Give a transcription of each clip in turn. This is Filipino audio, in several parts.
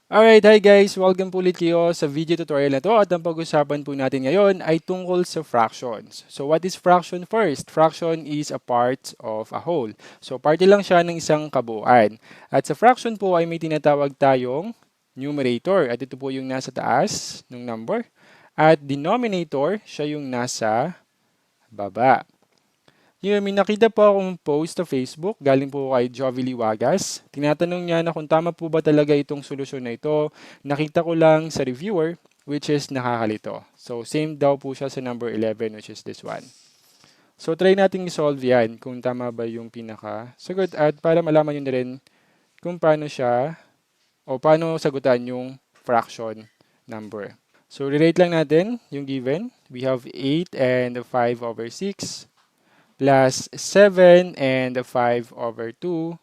Alright, hi guys! Welcome po ulit kayo sa video tutorial na to at ang pag-usapan po natin ngayon ay tungkol sa fractions. So what is fraction first? Fraction is a part of a whole. So parte lang siya ng isang kabuuan. At sa fraction po ay may tinatawag tayong numerator at ito po yung nasa taas ng number. At denominator, siya yung nasa baba. Yun, may nakita po akong post sa Facebook, galing po kay Jovi Liwagas. Tinatanong niya na kung tama po ba talaga itong solusyon na ito. Nakita ko lang sa reviewer, which is nakakalito. So, same daw po siya sa number 11, which is this one. So, try natin i-solve yan kung tama ba yung pinaka-sagot at para malaman nyo na rin kung paano siya o paano sagutan yung fraction number. So, relate lang natin yung given. We have 8 and 5 over 6 plus 7 and 5 over 2.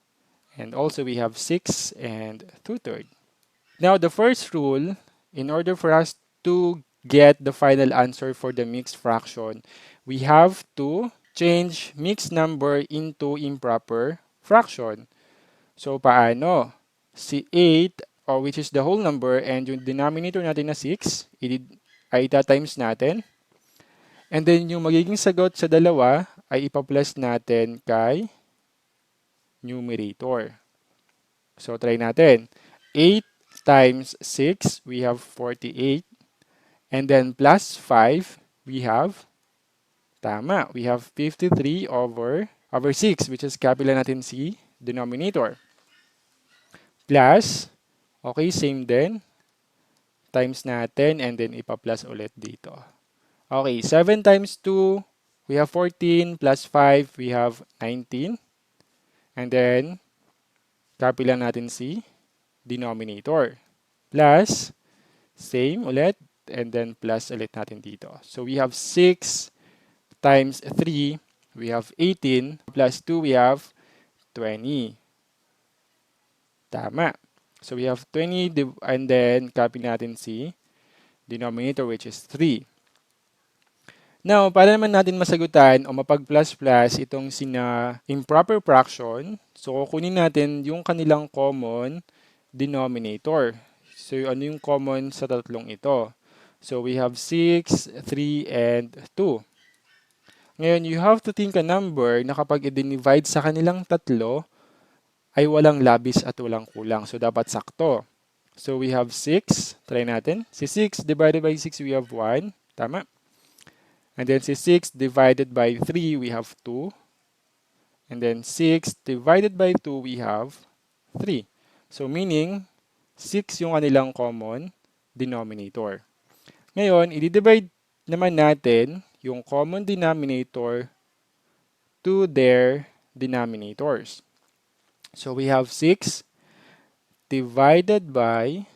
And also we have 6 and 2/3. Now the first rule, in order for us to get the final answer for the mixed fraction, we have to change mixed number into improper fraction. So paano? Si 8, or which is the whole number, and yung denominator natin na 6, ay ita-times natin. And then yung magiging sagot sa dalawa ay ipa-plus natin kay numerator. So try natin. 8 times 6, we have 48. And then plus 5, we have, tama, we have 53 over 6, which is capital natin si denominator. Plus, okay, same din. Times natin and then ipa-plus ulit dito. Okay, 7 times 2, we have 14, plus 5, we have 19. And then, copy lang natin si denominator. Plus, same ulit, and then plus ulit natin dito. So, we have 6 times 3, we have 18, plus 2, we have 20. Tama. So, we have 20, and then copy natin si denominator, which is 3. Now, para naman natin masagutan o mapag-plus-plus itong sina improper fraction, so kunin natin yung kanilang common denominator. So, ano yung common sa tatlong ito? So, we have 6, 3, and 2. Ngayon, you have to think a number na kapag i-divide sa kanilang tatlo, ay walang labis at walang kulang. So, dapat sakto. So, we have 6. Try natin. Si 6 divided by 6, we have 1. Tama. And then si 6 divided by 3, we have 2. And then 6 divided by 2, we have 3. So meaning, 6 yung kanilang common denominator. Ngayon, i-divide naman natin yung common denominator to their denominators. So we have 6 divided by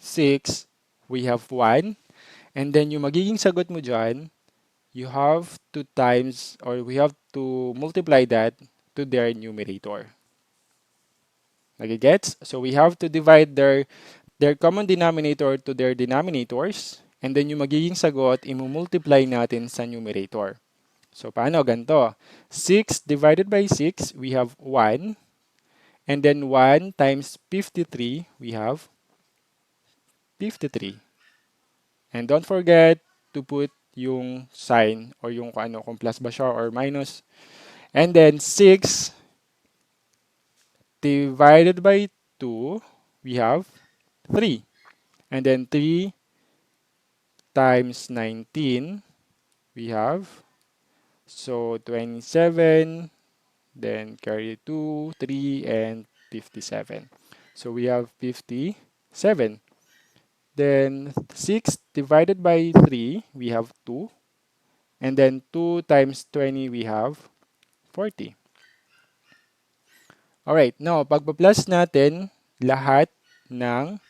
6, we have 1. And then yung magiging sagot mo dyan, you have to times, or we have to multiply that to their numerator. Nagigets? So we have to divide their common denominator to their denominators, and then yung magiging sagot, imumultiply natin sa numerator. So paano? Ganito. 6 divided by 6, we have 1. And then 1 times 53, we have 53. And don't forget to put yung sign or yung kung plus ba siya or minus. And then 6 divided by 2, we have 3. And then 3 times 19, we have, so 27, then carry 2, 3, and 57. So we have 57. Then 6 divided by 3, we have 2. And then 2 times 20, we have 40. Alright, now, pagpa-plus natin lahat ng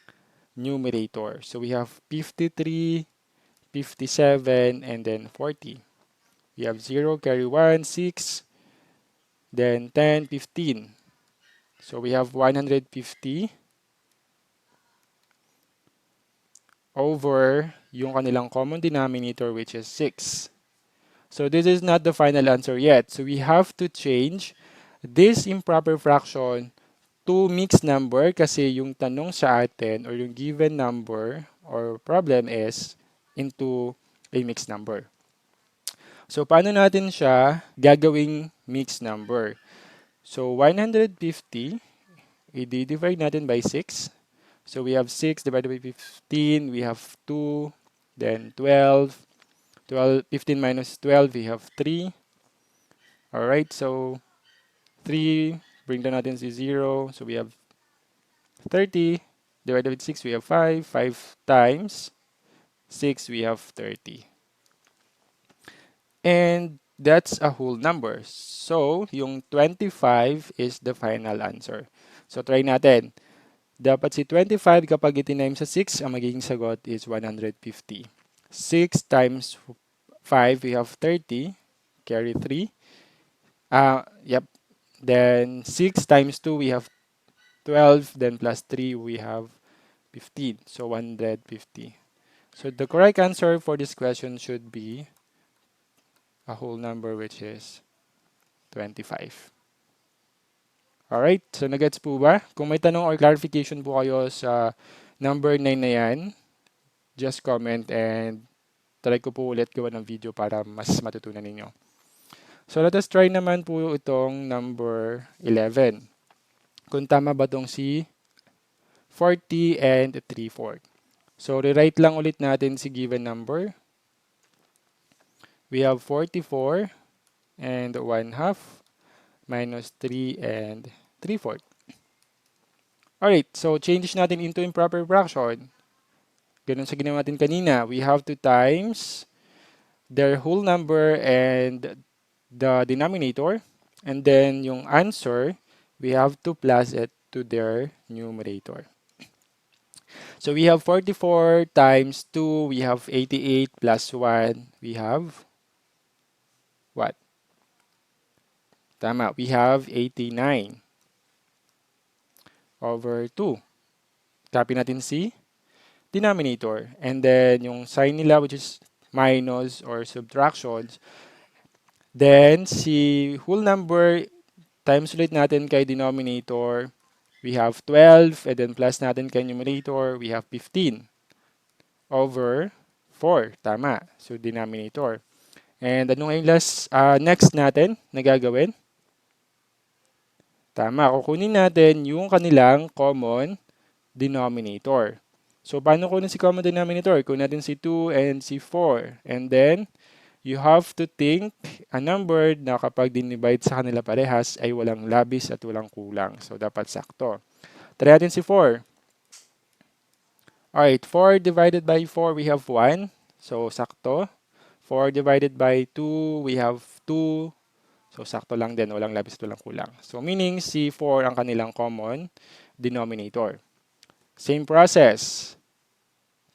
numerator. So we have 53, 57, and then 40. We have 0, carry 1, 6, then 10, 15. So we have 150 over yung kanilang common denominator, which is 6. So this is not the final answer yet. So we have to change this improper fraction to mixed number kasi yung tanong sa atin or yung given number or problem is into a mixed number. So, paano natin siya gagawing mixed number? So, 150, i-divide natin by 6. So, we have 6 divided by 15, we have 2, then 12, 15 minus 12, we have 3. Alright, so 3, bring down natin si 0. So, we have 30, divided by 6, we have 5. 5 times 6, we have 30. And that's a whole number. So, yung 25 is the final answer. So, try natin. Dapat si 25 kapag itinaim sa 6, ang magiging sagot is 150. 6 times 5, we have 30. Carry 3. Yep. Then 6 times 2, we have 12. Then plus 3, we have 15. So, 150. So, the correct answer for this question should be a whole number which is 25. Alright, so nagets po ba? Kung may tanong or clarification po kayo sa number 9 na yan, just comment and try ko po ulit gawa ng video para mas matutunan ninyo. So let us try naman po itong number 11. Kung tama ba itong si 40 and 3/4. So rewrite lang ulit natin si given number. We have 44 and 1/2 minus 3 and 3/4. Alright, so change natin into improper fraction. Ganun sa ginawa natin kanina. We have to times their whole number and the denominator. And then yung answer, we have to plus it to their numerator. So we have 44 times 2, we have 88 plus 1, we have what? Tama, we have 89 over 2. Copy natin si denominator. And then yung sign nila which is minus or subtractions. Then si whole number times ulit natin kay denominator. We have 12 and then plus natin kay numerator. We have 15 over 4. Tama. So denominator. And ano yung next natin na gagawin? Tama. Kukunin natin yung kanilang common denominator. So, paano kunin si common denominator? Kunin natin si 2 and si 4. And then, you have to think a number na kapag dinivide sa kanila parehas ay walang labis at walang kulang. So, dapat sakto. Try natin si 4. Alright, 4 divided by 4, we have 1. So, sakto. 4 divided by 2, we have 2. So, sakto lang din. Walang labis at walang kulang. So, meaning si 4 ang kanilang common denominator. Same process.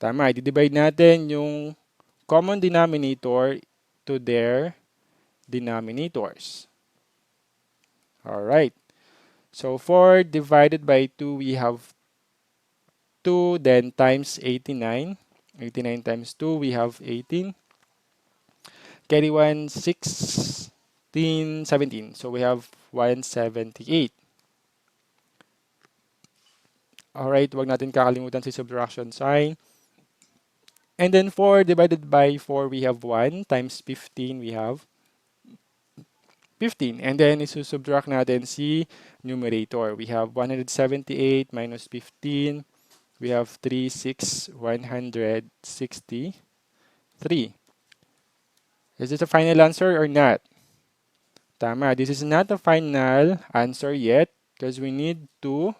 Tama, i-divide natin yung common denominator to their denominators. Alright. So, 4 divided by 2, we have 2, then times 89. 89 times 2, we have 18. Carry 1, 16, 17. So, we have 178. Alright, wag natin kakalimutan si subtraction sign. And then 4 divided by 4, we have 1 times 15, we have 15. And then isusubtract natin si numerator. We have 178 minus 15. We have 3, 6, 163. Is this a final answer or not? Tama, this is not a final answer yet because we need to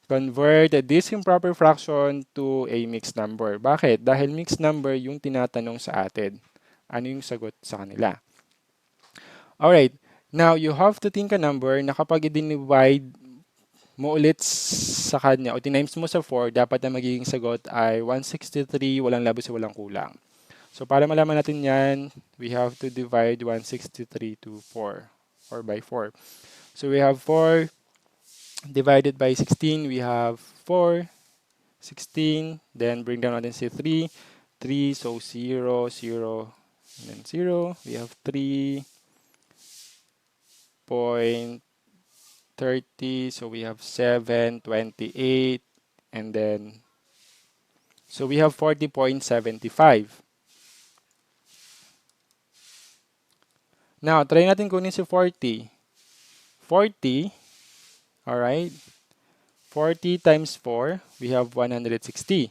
convert this improper fraction to a mixed number. Bakit? Dahil mixed number yung tinatanong sa atin. Ano yung sagot sa kanila? Alright, now you have to think a number na kapag i-divide mo ulit sa kanya o tinimes mo sa 4, dapat na magiging sagot ay 163, walang labis o walang kulang. So, para malaman natin yan, we have to divide 163 to 4 or by 4. So, we have 4 divided by 16, we have 4, 16, then bring down natin si 3, 3, so 0, 0, and then 0. We have 3.5 30, so we have 7, 28, and then, so we have 40.75. Now, try natin kunin si 40. 40, alright, 40 times 4, we have 160.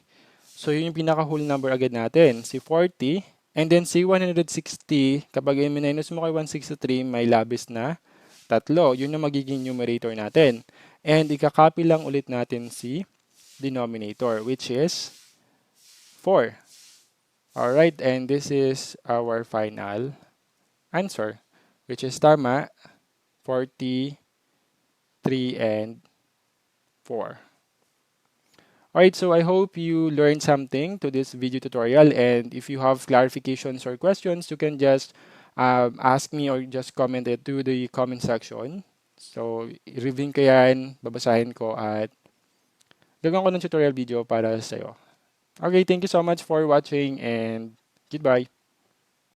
So, yun yung pinaka-whole number agad natin, si 40. And then, si 160, kapag i-minus mo kay 163, may labis na tatlo. Yun yung magiging numerator natin. And ika-copy lang ulit natin si denominator, which is 4. Alright, and this is our final answer, which is tama, 43 and 4. Alright, so I hope you learned something to this video tutorial, and if you have clarifications or questions, you can just ask me or just comment it to the comment section. So, i-review ko yan, babasahin ko, at gagawin ko ng tutorial video para sa'yo. Okay, thank you so much for watching, and goodbye.